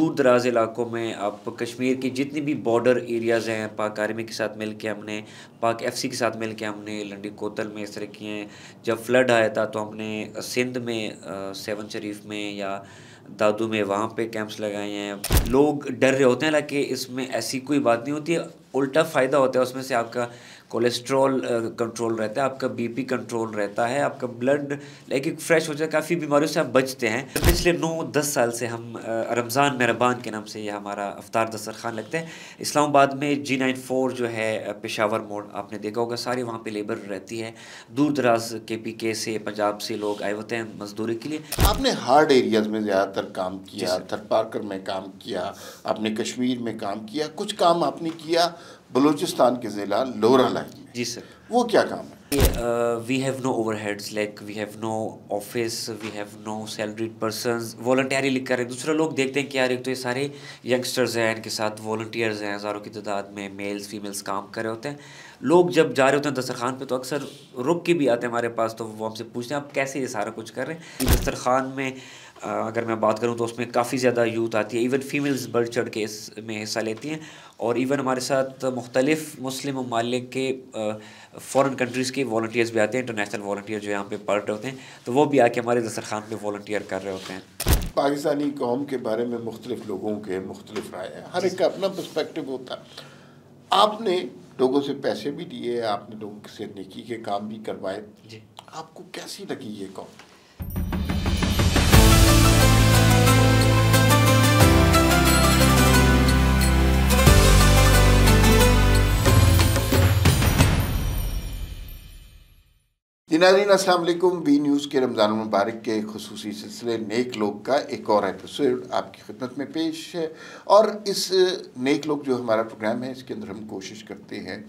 दूर दराज इलाकों में आप कश्मीर की जितनी भी बॉर्डर एरियाज़ हैं, पाक आर्मी के साथ मिल के हमने, पाक एफसी के साथ मिल के हमने लंडी कोतल में इस तरह किए हैं। जब फ्लड आया था तो हमने सिंध में सेवन शरीफ में या दादू में वहाँ पे कैंप्स लगाए हैं। लोग डर रहे होते हैं, हालांकि इसमें ऐसी कोई बात नहीं होती है, उल्टा फ़ायदा होता है उसमें से। आपका कोलेस्ट्रॉल कंट्रोल रहता है, आपका बीपी कंट्रोल रहता है, आपका ब्लड एक फ्रेश हो जाता है, काफ़ी बीमारियों से आप बचते हैं। पिछले 9-10 साल से हम रमज़ान मेहरबान के नाम से ये हमारा अफ्तार दस्तरखान लगता है इस्लामाबाद में। G94 जो है पेशावर मोड़, आपने देखा होगा, सारी वहाँ पे लेबर रहती है। दूर दराज KPK से, पंजाब से लोग आए होते हैं मजदूरी के लिए। आपने हार्ड एरियाज़ में ज़्यादातर काम किया, थरपारकर में काम किया, आपने कश्मीर में काम किया, कुछ काम आपने किया बलूचिस्तान के ज़िला लोरा लाइन में। जी सर। वो क्या काम है? We have no overheads, like we have no office, we have no salaried persons, voluntarily कर रहे हैं। दूसरा लोग देखते हैं कि यार एक तो ये सारे यंगस्टर्स हैं, इनके साथ वॉल्टियर्स हैं, हज़ारों की तादाद में मेल्स फीमेल्स काम कर रहे होते हैं। लोग जब जा रहे होते हैं दस्तरखान पे तो अक्सर रुक के भी आते हैं हमारे पास, तो वो हमसे पूछते हैं आप कैसे ये सारा कुछ कर रहे हैं। दस्तरखान में अगर मैं बात करूं तो उसमें काफ़ी ज़्यादा यूथ आती है, इवन फीमेल्स बढ़ चढ़ के इसमें हिस्सा लेती हैं। और इवन हमारे साथ मुख्तलिफ मुस्लिम ममालिक के फ़ॉरेन कंट्रीज़ के वॉल्टियर्स भी आते हैं, इंटरनेशनल वॉल्टियर जो यहाँ पे पढ़ रहे होते हैं, तो वो भी आके हमारे दस्तरखान पे वॉल्टियर कर रहे होते हैं। पाकिस्तानी कौम के बारे में मुख्तलिफ लोगों के मुख्तलिफ राय है, हर एक का अपना पर्सपेक्टिव होता है। आपने लोगों से पैसे भी दिए, आपने लोगों से नेकी के काम भी करवाए जी। आपको कैसी लगी ये कौम? नाज़रीन अस्सलाम वालेकुम। वी न्यूज़ के रमज़ान मुबारक के खुसूसी सिलसिले नेक लोग का एक और एपिसोड आपकी खिदमत में पेश है। और इस नेक लोग जो हमारा प्रोग्राम है, इसके अंदर हम कोशिश करते हैं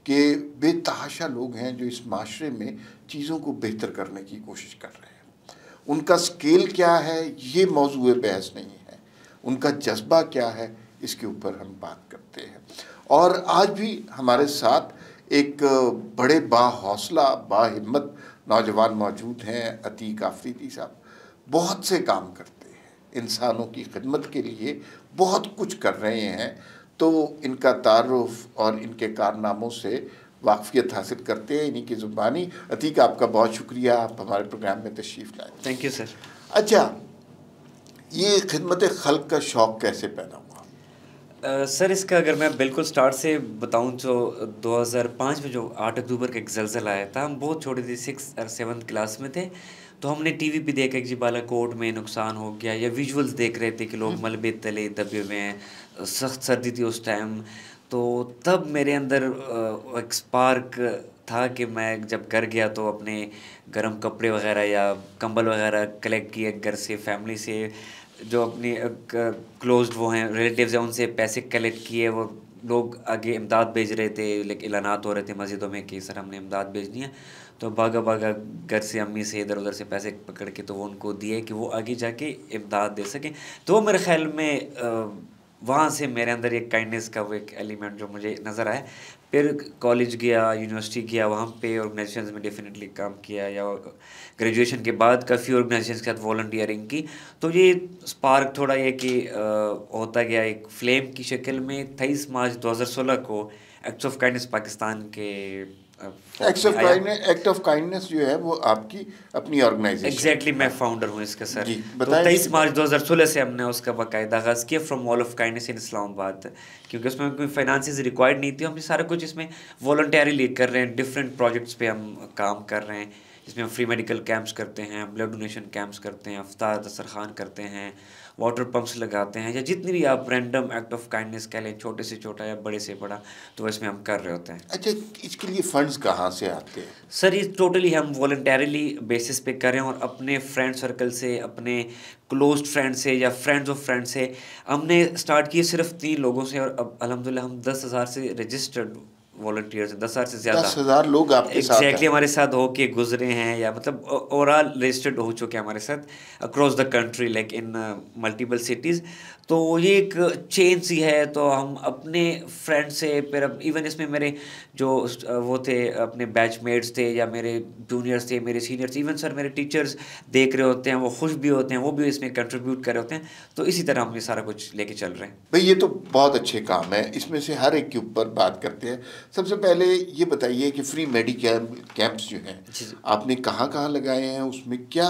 कि बेतहाशा लोग हैं जो इस माशरे में चीज़ों को बेहतर करने की कोशिश कर रहे हैं, उनका स्केल क्या है ये मौजूए बहस नहीं है, उनका जज्बा क्या है इसके ऊपर हम बात करते हैं। और आज भी हमारे साथ एक बड़े बाहौसला बाहिम्मत नौजवान मौजूद हैं, अतीक आफरीदी साहब। बहुत से काम करते हैं, इंसानों की खिदमत के लिए बहुत कुछ कर रहे हैं, तो इनका तारुफ और इनके कारनामों से वाकफियत हासिल करते हैं इन्हीं की ज़ुबानी। अतीक, आपका बहुत शुक्रिया, आप हमारे प्रोग्राम में तशरीफ़ लाए। Thank you sir. अच्छा, ये खिदमत खल्क का शौक़ कैसे पैदा हुआ? सर इसका अगर मैं बिल्कुल स्टार्ट से बताऊं तो 2005 में जो 8 अक्टूबर का एक ज़लज़ला आया था, हम बहुत छोटे थे, 6 और 7 क्लास में थे, तो हमने टीवी पे देखा कि जी बालाकोट में नुकसान हो गया, या विजुअल्स देख रहे थे कि लोग मलबे तले दबे हुए हैं, सख्त सर्दी थी उस टाइम। तो तब मेरे अंदर एक स्पार्क था कि मैं जब घर गया तो अपने गर्म कपड़े वगैरह या कंबल वगैरह कलेक्ट किए घर से, फैमिली से, जो अपनी क्लोज्ड वो हैं रिलेटिव्स हैं उनसे पैसे कलेक्ट किए। वो लोग आगे इमदाद भेज रहे थे, लेकिन ऐलानात हो रहे थे मस्जिदों में कि सर हमने इमदाद भेजनी है, तो भागा भागा घर से अम्मी से इधर उधर से पैसे पकड़ के तो वो उनको दिए कि वो आगे जाके इमदाद दे सकें। तो वो मेरे ख्याल में वहाँ से मेरे अंदर एक काइंडनेस का वो एक एलिमेंट जो मुझे नज़र आया। फिर कॉलेज गया, यूनिवर्सिटी गया, वहाँ पे ऑर्गेनाइजेशंस में डेफिनेटली काम किया, या ग्रेजुएशन के बाद काफ़ी ऑर्गेनाइजेशंस के साथ वॉलंटियरिंग की। तो ये स्पार्क थोड़ा ये कि होता गया एक फ्लेम की शक्ल में। 23 मार्च 2016 को एक्ट्स ऑफ काइंडनेस पाकिस्तान के एक्ट ऑफ काइंडनेस जो है वो आपकी अपनी ऑर्गेनाइजेशन। एग्जैक्टली, मैं फाउंडर हूँ इसका सर। तो 23 मार्च 2016 से हमने उसका बाकायदा आगाज़ किया फ्रॉम वॉल ऑफ काइंडनेस इन इस्लामाबाद, क्योंकि उसमें कोई फाइनेंसेस रिक्वायर्ड नहीं थी। हम सारा कुछ इसमें वॉलंटियरली कर रहे हैं, डिफरेंट प्रोजेक्ट्स पे हम काम कर रहे हैं। इसमें हम फ्री मेडिकल कैंप्स करते हैं, ब्लड डोनेशन कैंप्स करते हैं, अफ्तार दस्तरखान करते हैं, वाटर पंप्स लगाते हैं, या जितनी भी आप रैंडम एक्ट ऑफ काइंडनेस कह लें, छोटे से छोटा या बड़े से बड़ा, तो इसमें हम कर रहे होते हैं। अच्छा, इसके लिए फंड्स कहाँ से आते हैं? सर ये टोटली हम वॉलंटरली बेसिस पे कर रहे हैं, और अपने फ्रेंड सर्कल से, अपने क्लोज्ड फ्रेंड से या फ्रेंड्स ऑफ फ्रेंड से। हमने स्टार्ट किए सिर्फ 3 लोगों से, और अब अल्हम्दुलिल्लाह हम 10,000 से रजिस्टर्ड वॉलंटियर्स हैं, 10,000 से ज़्यादा। 10,000 लोग आपके साथ एग्जैक्टली हमारे साथ होके गुजरे हैं, या मतलब ओवरऑल रजिस्टर्ड हो चुके हैं हमारे साथ across the country, like in multiple cities. तो ये एक चेन सी है, तो हम अपने फ्रेंड से फिर अब इवन इसमें मेरे जो वो थे अपने बैचमेट्स थे या मेरे जूनियर्स थे, मेरे सीनियर्स, इवन सर मेरे टीचर्स देख रहे होते हैं, वो खुश भी होते हैं, वो भी इसमें कंट्रीब्यूट कर रहे होते हैं। तो इसी तरह हम ये सारा कुछ लेके चल रहे हैं। भाई ये तो बहुत अच्छे काम है, इसमें से हर एक के ऊपर बात करते हैं। सबसे पहले ये बताइए कि फ्री मेडिकल कैंप्स जो हैं आपने कहाँ कहाँ लगाए हैं, उसमें क्या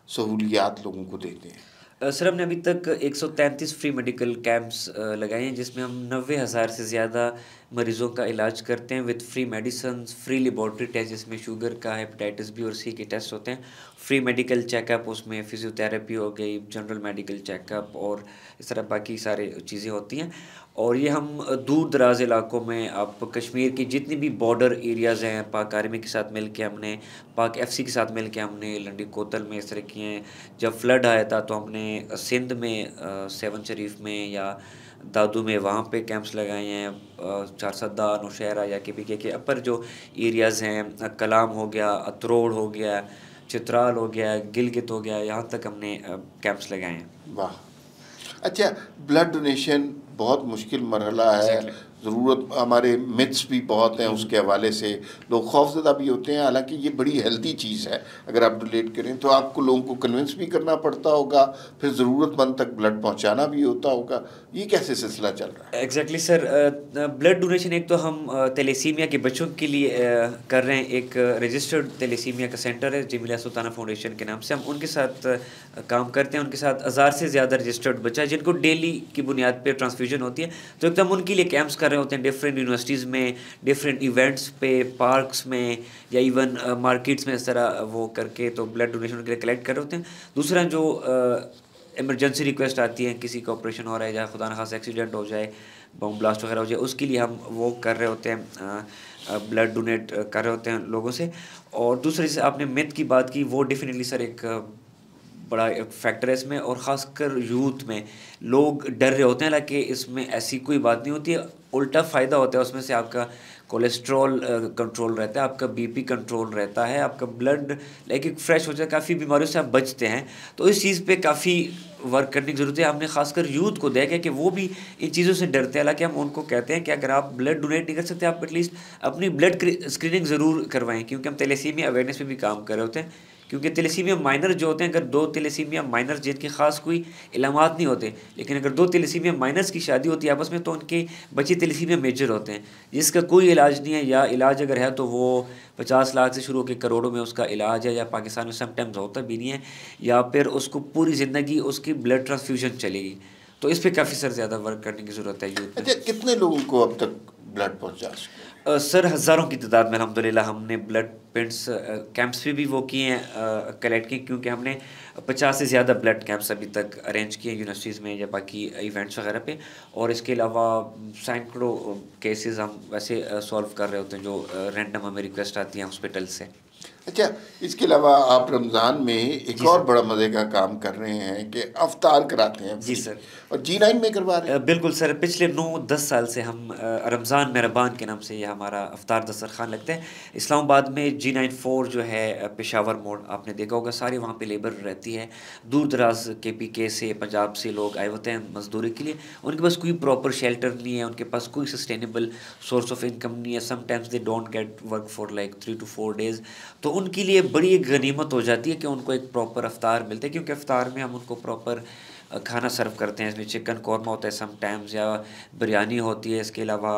सहूलियात लोगों को देते हैं? सर हमने अभी तक 133 फ्री मेडिकल कैंप्स लगाए हैं, जिसमें हम 90,000 से ज़्यादा मरीज़ों का इलाज करते हैं with free medicine, free laboratory test जिसमें शुगर का, हेपेटाइटिस बी और सी के टेस्ट होते हैं, फ्री मेडिकल चेकअप, उसमें फिजियोथेरेपी हो गई, जनरल मेडिकल चेकअप और इस तरह बाकी सारे चीज़ें होती हैं। और ये हम दूर दराज इलाकों में, आप कश्मीर की जितनी भी बॉर्डर एरियाज़ हैं, पाक आर्मी के साथ मिल के हमने, पाक एफसी के साथ मिल के हमने लंडी कोतल में इस तरह किए हैं। जब फ्लड आया था तो हमने सिंध में सेवन शरीफ में या दादू में वहाँ पे कैंप्स लगाए हैं। चारसद्दा, नौशहरा या के अपर जो एरियाज़ हैं, कलाम हो गया, अतरोड़ हो गया, चित्राल हो गया, गिलगित हो गया, यहाँ तक हमने कैंप्स लगाए हैं। वाह, अच्छा। ब्लड डोनेशन बहुत मुश्किल मरहला है, एग्जैक्टली। ज़रूरत, हमारे मिथ्स भी बहुत हैं उसके हवाले से, लोग खौफज़दा भी होते हैं। हालांकि ये बड़ी हेल्दी चीज़ है, अगर आप डोनेट करें तो आपको लोगों को कन्विंस भी करना पड़ता होगा, फिर ज़रूरतमंद तक ब्लड पहुंचाना भी होता होगा। ये कैसे सिलसिला चल रहा है? एग्जैक्टली सर, ब्लड डोनेशन एक तो हम तेलेसीमिया के बच्चों के लिए कर रहे हैं। एक रजिस्टर्ड तेलेसीमिया का सेंटर है जमीला सुल्ताना फाउंडेशन के नाम से, हम उनके साथ काम करते हैं। उनके साथ 1000 से ज़्यादा रजिस्टर्ड बच्चा है जिनको डेली की बुनियाद पर ट्रांसफ्यूजन होती है। तो एक तो हम उनके लिए कैंप्स कर रहे होते हैं डिफरेंट यूनिवर्सिटीज़ में, डिफरेंट इवेंट्स पे, पार्क्स में या इवन मार्केट्स में, इस तरह वो करके तो ब्लड डोनेशन के लिए कलेक्ट कर रहे होते हैं। दूसरा जो इमरजेंसी रिक्वेस्ट आती है, किसी का ऑपरेशन हो रहा है या खुदा न खासा एक्सीडेंट हो जाए, बम ब्लास्ट वगैरह हो जाए, उसके लिए हम वो कर रहे होते हैं, ब्लड डोनेट कर रहे होते हैं लोगों से। और दूसरे से आपने मिथ की बात की, वो डेफिनेटली सर एक बड़ा एक फैक्टर है इसमें, और ख़ासकर यूथ में लोग डर रहे होते हैं। हालांकि इसमें ऐसी कोई बात नहीं होती है, उल्टा फ़ायदा होता है उसमें से। आपका कोलेस्ट्रॉल कंट्रोल रहता है, आपका बीपी कंट्रोल रहता है, आपका ब्लड लाइक फ्रेश हो जाता है, काफ़ी बीमारियों से आप बचते हैं। तो इस चीज़ पे काफ़ी वर्क करने की ज़रूरत है। हमने खासकर यूथ को देखा है कि वो भी इन चीज़ों से डरते हैं। हालांकि हम उनको कहते हैं कि अगर आप ब्लड डोनेट नहीं कर सकते, आप एटलीस्ट अपनी ब्लड स्क्रीनिंग ज़रूर करवाएं, क्योंकि हम थैलेसीमिया अवेयरनेस पे भी काम कर रहे होते हैं। क्योंकि थैलेसीमिया माइनर जो होते हैं, अगर 2 थैलेसीमिया माइनर जिनके ख़ास कोई इलामात नहीं होते, लेकिन अगर 2 थैलेसीमिया माइनर्स की शादी होती है आपस में, तो उनके बच्चे थैलेसीमिया मेजर होते हैं जिसका कोई इलाज नहीं है, या इलाज अगर है तो वो 50 लाख से शुरू होकर करोड़ों में उसका इलाज है, या पाकिस्तान में समटाइम्स होता भी नहीं है, या फिर उसको पूरी ज़िंदगी उसकी ब्लड ट्रांसफ्यूजन चलेगी। तो इस पर काफ़ी सर ज़्यादा वर्क करने की ज़रूरत है यूथ में। अच्छा, कितने लोगों को अब तक ब्लड पहुंचा सके? सर हज़ारों की तादाद में अल्हम्दुलिल्लाह हमने ब्लड पेंट्स कैंप्स भी वो किए हैं, कलेक्ट किए, क्योंकि हमने 50 से ज़्यादा ब्लड कैंप्स अभी तक अरेंज किए हैं यूनिवर्सिटीज़ में या बाकी इवेंट्स वगैरह पे। और इसके अलावा सैकड़ों केसेस हम वैसे सॉल्व कर रहे होते हैं जो रैंडम हमें रिक्वेस्ट आती है हॉस्पिटल से। अच्छा, इसके अलावा आप रमज़ान में एक और बड़ा मज़े का काम कर रहे हैं कि अफ्तार कराते हैं जी फ्री, सर। और G9 में करवा रहे हैं। बिल्कुल सर, पिछले 9-10 साल से हम रमज़ान मेहरबान के नाम से ये हमारा अफ्तार दस्तरखान लगता है इस्लामाबाद में। G94 जो है पेशावर मोड़, आपने देखा होगा, सारी वहाँ पे लेबर रहती है। दूर दराज KPK से, पंजाब से लोग आए होते हैं मजदूरी के लिए। उनके पास कोई प्रॉपर शेल्टर नहीं है, उनके पास कोई सस्टेनेबल सोर्स ऑफ इनकम नहीं है। Sometimes they don't get work for like 3 to 4 days। तो उनके लिए बड़ी एक गनीमत हो जाती है कि उनको एक प्रॉपर अफ्तार मिलता है, क्योंकि अफ्तार में हम उनको प्रॉपर खाना सर्व करते हैं। इसमें चिकन कौरमा होता है समटाइम्स, या बिरयानी होती है। इसके अलावा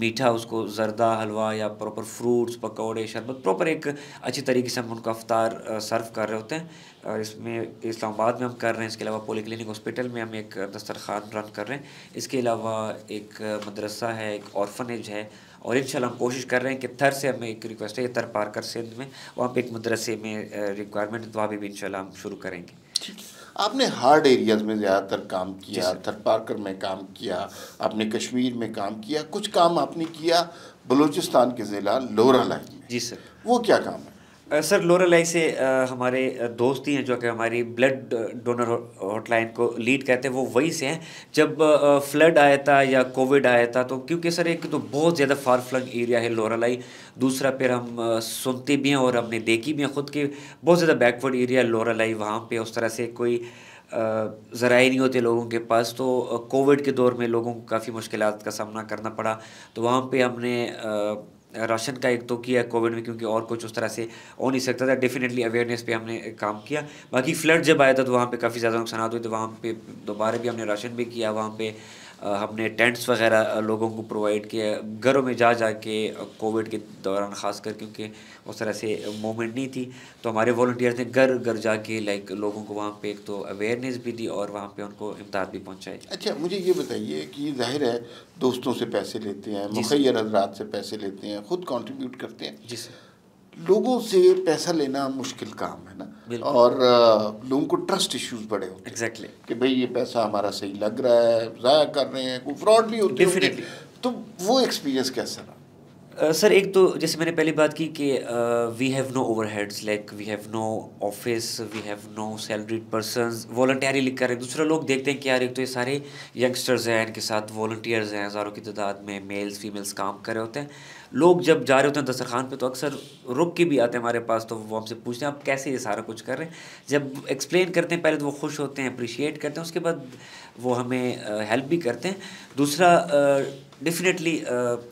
मीठा, उसको जर्दा हलवा या प्रॉपर फ्रूट्स, पकौड़े, शरबत, प्रॉपर एक अच्छी तरीके से हम उनको अफ्तार सर्व कर रहे होते हैं। और इसमें इस्लामाबाद में हम कर रहे हैं। इसके अलावा पॉलीक्लिनिक हॉस्पिटल में हम एक दस्तरखान रन कर रहे हैं। इसके अलावा एक मदरसा है, एक ऑर्फनेज है, और इंशाल्लाह हम कोशिश कर रहे हैं कि थर से हमें एक रिक्वेस्ट है, थर पारकर सिंध में, वहाँ पे एक मदरसे में रिक्वायरमेंट है, तो वहाँ भी इंशाल्लाह हम शुरू करेंगे। ठीक है। आपने हार्ड एरियाज़ में ज़्यादातर काम किया, थर पारकर में काम किया, आपने कश्मीर में काम किया, कुछ काम आपने किया बलूचिस्तान के ज़िला लोरालाई में। जी सर। वो क्या काम है? सर लोरालाई से हमारे दोस्त ही हैं जो कि हमारी ब्लड डोनर हॉटलाइन को लीड करते हैं, वो वहीं से हैं। जब फ्लड आया था या कोविड आया था, तो क्योंकि सर एक तो बहुत ज़्यादा फार फ्लंग एरिया है लोरालाई, दूसरा फिर हम सुनते भी हैं और हमने देखी भी हैं खुद के, बहुत ज़्यादा बैकवर्ड एरिया लोरालाई। वहाँ पे उस तरह से कोई ज़राए नहीं होते लोगों के पास, तो कोविड के दौर में लोगों को काफ़ी मुश्किलात का सामना करना पड़ा। तो वहाँ पे हमने राशन का एक तो किया कोविड में, क्योंकि और कुछ उस तरह से हो नहीं सकता था। डेफ़िनेटली अवेयरनेस पे हमने काम किया। बाकी फ्लड जब आया था तो वहाँ पे काफ़ी ज़्यादा नुकसानात हुए, तो वहाँ पे दोबारा भी हमने राशन भी किया। वहाँ पे हमने टेंट्स वगैरह लोगों को प्रोवाइड किया, घरों में जा जा के कोविड के दौरान ख़ासकर, क्योंकि उस तरह से मूवमेंट नहीं थी। तो हमारे वॉलंटियर्स ने घर घर जाके लाइक लोगों को वहाँ पे एक तो अवेयरनेस भी दी और वहाँ पे उनको इमदाद भी पहुँचाई। अच्छा, मुझे ये बताइए कि ज़ाहिर है दोस्तों से पैसे लेते हैं, जी सर। मुखय्यर हज़रात से पैसे लेते हैं, खुद कंट्रीब्यूट करते हैं। जी सर। लोगों से पैसा लेना मुश्किल काम है ना, बिल्कुल। और लोगों को ट्रस्ट इश्यूज बड़े होते हैं एग्जैक्टली। कि भाई ये पैसा हमारा सही लग रहा है, ज़ाया कर रहे हैं, कोई फ्रॉड भी होते होंगे। डेफिनेटली। तो वो एक्सपीरियंस कैसा रहा? सर एक तो जैसे मैंने पहली बात की कि we have no overheads, like we have no office, we have no salaried persons, voluntarily लिख कर। दूसरा लोग देखते हैं कि यार एक तो ये सारे यंगस्टर्स हैं, इनके साथ वॉलंटियर्स हैं, हज़ारों की तादाद में मेल्स फीमेल्स काम कर रहे होते हैं। लोग जब जा रहे होते हैं दस्तरखान पे तो अक्सर रुक के भी आते हैं हमारे पास, तो वो हमसे पूछते हैं आप कैसे ये सारा कुछ कर रहे हैं। जब एक्सप्लेन करते हैं पहले तो वो खुश होते हैं, अप्रिशिएट करते हैं, उसके बाद वो हमें हेल्प भी करते हैं। दूसरा डेफ़िनेटली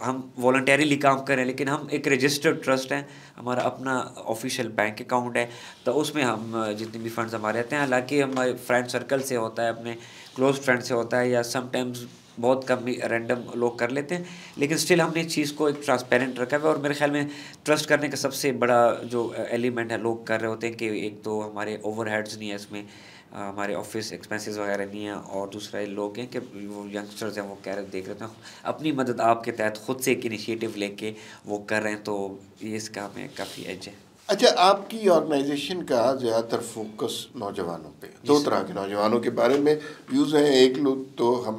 हम वॉलंटरीली काम कर रहे हैं, लेकिन हम एक रजिस्टर्ड ट्रस्ट हैं, हमारा अपना ऑफिशियल बैंक अकाउंट है, तो उसमें हम जितने भी फंड्स हमारे रहते हैं, हालांकि हमारे फ्रेंड सर्कल से होता है, अपने क्लोज फ्रेंड से होता है, या समटाइम्स बहुत कम ही रैंडम लोग कर लेते हैं, लेकिन स्टिल हमने इस चीज़ को एक ट्रांसपेरेंट रखा हुआ है। और मेरे ख्याल में ट्रस्ट करने का सबसे बड़ा जो एलिमेंट है, लोग कर रहे होते हैं कि एक तो हमारे ओवरहेड्स नहीं है इसमें, हमारे ऑफिस एक्सपेंसेस वगैरह नहीं है, और दूसरा ये लोग हैं कि वो यंगस्टर्स हैं, वो कह रहे देख रहे हैं अपनी मदद आपके तहत खुद से एक इनिशिएटिव लेके वो कर रहे हैं, तो ये इसका हमें काफ़ी एज है। अच्छा, आपकी ऑर्गेनाइजेशन का ज़्यादातर फोकस नौजवानों पे, जी दो सर। तरह के नौजवानों के बारे में व्यूज़ हैं। एक लोग तो हम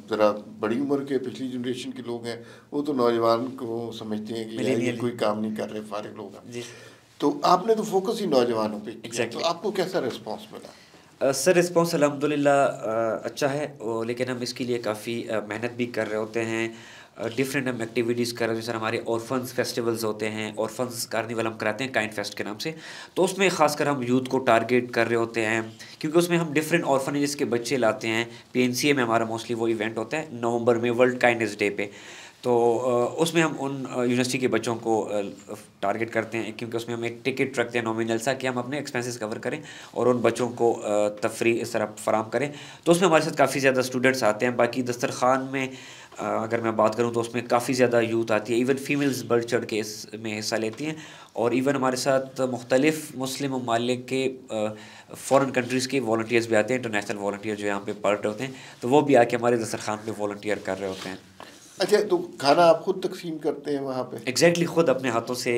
ज़रा बड़ी उम्र के, पिछली जनरेशन के लोग हैं, वो तो नौजवान को समझते हैं कि यार ये मिलेनियल। कोई काम नहीं कर रहे, फारिग लोग हैं। जी। तो आपने तो फोकस ही नौजवानों पे किया, तो एग्जैक्टली। आपको कैसा रिस्पॉन्स मिला? सर रिस्पॉन्स अल्हम्दुलिल्लाह अच्छा है, लेकिन हम इसके लिए काफ़ी मेहनत भी कर रहे होते हैं। डिफरेंट हम एक्टिविटीज़ कर रहे हैं, जैसे हमारे ऑर्फन्स फेस्टिवल्स होते हैं, ऑर्फन्स कार्निवल हम कराते हैं काइंड फेस्ट के नाम से। तो उसमें खासकर हम यूथ को टारगेट कर रहे होते हैं, क्योंकि उसमें हम डिफरेंट ऑर्फनेजेस के बच्चे लाते हैं। पीएनसीए में हमारा मोस्टली वो इवेंट होता है नवंबर में, वर्ल्ड काइंडनेस डे पे। तो उसमें हम उन यूनिवर्सिटी के बच्चों को टारगेट करते हैं, क्योंकि उसमें हम एक टिकट रखते हैं नॉमिनल सा, कि हम अपने एक्सपेंसेस कवर करें और उन बच्चों को तफरी इस तरह फराम करें। तो उसमें हमारे साथ काफ़ी ज़्यादा स्टूडेंट्स आते हैं। बाकी दस्तरखान में अगर मैं बात करूं तो उसमें काफ़ी ज़्यादा यूथ आती है, इवन फीमेल्स बढ़ चढ़ के इसमें हिस्सा लेती हैं। और इवन हमारे साथ मुख्तलिफ मुस्लिम ममालिक के फ़ॉरेन कंट्रीज़ के वॉलंटियर्स भी आते हैं, इंटरनेशनल वॉलंटियर जो यहाँ पे पढ़ रहे होते हैं, तो वो भी आके हमारे दस्तरखान पे वॉलंटियर कर रहे होते हैं। अच्छा, तो खाना आप खुद तकसीम करते हैं वहाँ पे? एग्जैक्टली खुद अपने हाथों से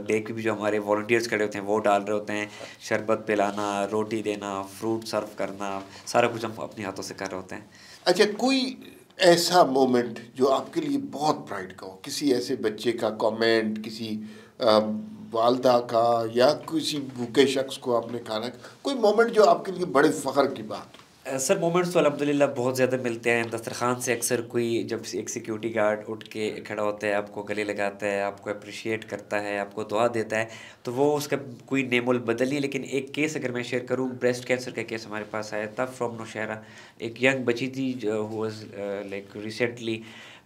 देख के भी जो हमारे वॉलंटियर्स खड़े होते हैं वो डाल रहे होते हैं, शरबत पिलाना, रोटी देना, फ्रूट सर्व करना, सारा कुछ हम अपने हाथों से कर रहे होते हैं। अच्छा, कोई ऐसा मोमेंट जो आपके लिए बहुत प्राइड का हो, किसी ऐसे बच्चे का कमेंट, किसी अ, वालदा का, या किसी भूखे शख्स को आपने खाना, कोई मोमेंट जो आपके लिए बड़े फ़ख्र की बात? सर मोमेंट्स तो अल्हम्दुलिल्लाह बहुत ज़्यादा मिलते हैं दस्तरखान से। अक्सर कोई जब एक सिक्योरिटी गार्ड उठ के खड़ा होता है, आपको गले लगाता है, आपको अप्रिशिएट करता है, आपको दुआ देता है, तो वो उसका कोई नेमोल बदल नहीं है। लेकिन एक केस अगर मैं शेयर करूँ, ब्रेस्ट कैंसर का केस हमारे पास आया था फ्रॉम नौशहरा। एक यंग बच्ची थी हु वाज लाइक रिसेंटली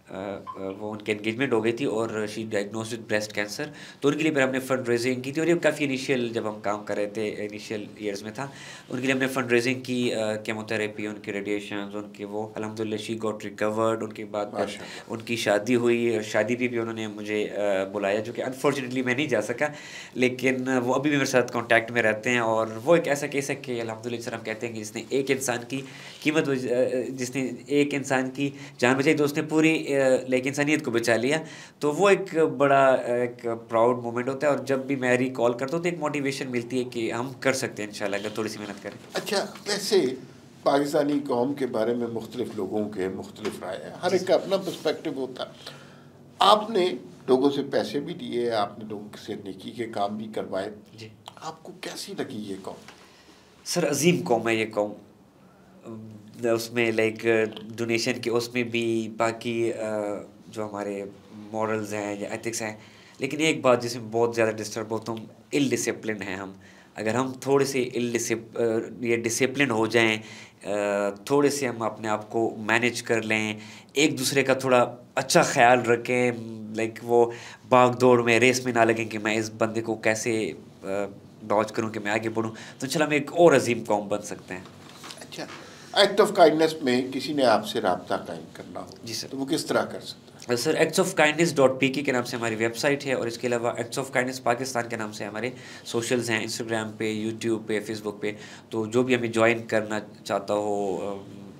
वो उनकी एंगेजमेंट हो गई थी और she diagnosed with breast cancer. तो उनके लिए फिर हमने फंड रेजिंग की थी, और ये काफ़ी इनिशियल जब हम काम कर रहे थे, इनिशियल ईयर्स में था। उनके लिए हमने फंड रेजिंग की, केमोथेरेपी, उनके रेडिएशन, उनके वो अल्हम्दुलिल्लाह शी गॉट रिकवर्ड। उनके बाद फिर माशाल्लाह। उनकी शादी हुई, शादी पे भी उन्होंने मुझे बुलाया, जो कि अनफॉर्चुनेटली मैं नहीं जा सका, लेकिन वो अभी भी मेरे साथ कॉन्टैक्ट में रहते हैं। और वो एक ऐसा केस है कि अल्हम्दुलिल्लाह सर हम कहते हैं कि जिसने एक इंसान की कीमत, जिसने एक इंसान की जान बचाई तो उसने पूरी लाइक इंसानियत को बचा लिया। तो वो एक बड़ा एक प्राउड मोमेंट होता है, और जब भी मैं रिकॉल करता हूँ तो एक मोटिवेशन मिलती है कि हम कर सकते हैं इंशाल्लाह, अगर थोड़ी सी मेहनत करें। अच्छा, वैसे पाकिस्तानी कौम के बारे में मुख्तलिफ लोगों के मुख्तलिफ राय है, हर जी एक का अपना पर्सपेक्टिव होता है। आपने लोगों से पैसे भी दिए, आपने लोगों से नेकी के काम भी करवाए, जी। आपको कैसी लगी ये कौम? सर अजीम कौम है ये कौम। उसमें लाइक डोनेशन के उसमें भी, बाकी जो हमारे मॉरल्स हैं या एथिक्स हैं, लेकिन एक बात जिसमें बहुत ज़्यादा डिस्टर्ब होता हूँ, इल डिसिप्लिन है हम। अगर हम थोड़े से ये डिसिप्लिन हो जाएं, थोड़े से हम अपने आप को मैनेज कर लें, एक दूसरे का थोड़ा अच्छा ख्याल रखें, लाइक वो भाग दौड़ में रेस में ना लगें कि मैं इस बंदे को कैसे डॉज करूं कि मैं आगे बढ़ूं, तो इंशाल्लाह हम एक और अजीम कौम बन सकते हैं। अच्छा, एक्ट ऑफ काइंडनेस में किसी ने आपसे रब्ता कायम करना हो जी सर। तो वो किस तरह कर सकता है? सर actsofkindness.pk के नाम से हमारी वेबसाइट है, और इसके अलावा एक्ट्स ऑफ काइंडनेस पाकिस्तान के नाम से हमारे सोशल्स हैं, इंस्टाग्राम पे, यूट्यूब पे, फेसबुक पे। तो जो भी हमें ज्वाइन करना चाहता हो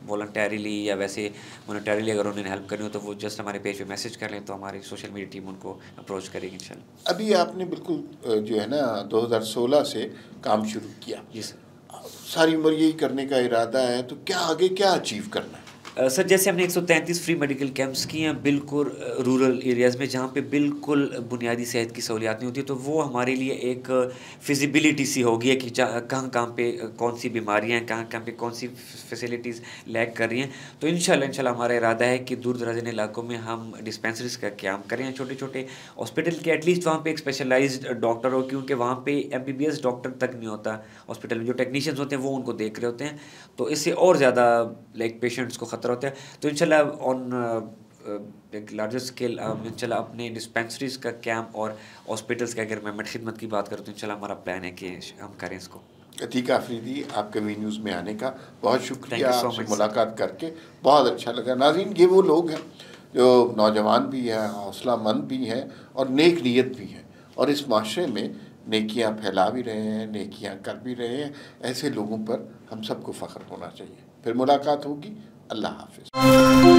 वॉलंटरीली या वैसे मोनेटरीली, अगर उन्हें हेल्प करनी हो तो वो जस्ट हमारे पेज पे मैसेज कर लें, तो हमारी सोशल मीडिया टीम उनको अप्रोच करेगी इंशाल्लाह। अभी आपने बिल्कुल जो है ना 2016 से काम शुरू किया, जी सर। सारी उम्र यही करने का इरादा है, तो क्या आगे क्या अचीव करना है? सर जैसे हमने 133 फ्री मेडिकल कैंप्स किए हैं बिल्कुल रूरल एरियाज़ में, जहाँ पे बिल्कुल बुनियादी सेहत की सहूलियात नहीं होती, तो वो हमारे लिए एक फिजिबिलिटी सी होगी है कि कहाँ कहाँ पे कौन सी बीमारियाँ हैं, कहाँ कहाँ पे कौन सी फैसिलिटीज़ लैग कर रही हैं। तो इंशाल्लाह हमारा इरादा है कि दूर दराज इलाकों में हम डिस्पेंसरीज का क्याम करें, छोटे छोटे हॉस्पिटल के एटलीस्ट वहाँ पे एक स्पेशलाइज्ड डॉक्टर हो, क्योंकि वहाँ पे MBBS डॉक्टर तक नहीं होता हॉस्पिटल में, जो टेक्नीशियंस होते हैं वो उनको देख रहे होते हैं, तो इससे और ज़्यादा लाइक पेशेंट्स को ख़तरा होता है। तो इंशाल्लाह ऑन एक लार्जर स्केल इंशाल्लाह अपने डिस्पेंसरीज का कैंप और हॉस्पिटल्स का, अगर मैं खिदमत की बात करूँ तो इंशाल्लाह हमारा प्लान है कि हम करें इसको। अतीक आफरीदी, आपके वी न्यूज़ में आने का बहुत शुक्रिया, Thank you so आपसे much, मुलाकात करके बहुत अच्छा लगा। नाज़रीन, ये वो लोग हैं जो नौजवान भी हैं, हौसलामंद भी हैं और नेक नीयत भी हैं, और इस माशरे में नेकियां फैला भी रहे हैं, नेकियां कर भी रहे हैं। ऐसे लोगों पर हम सबको फ़ख्र होना चाहिए। फिर मुलाकात होगी। अल्लाह हाफ़िज़।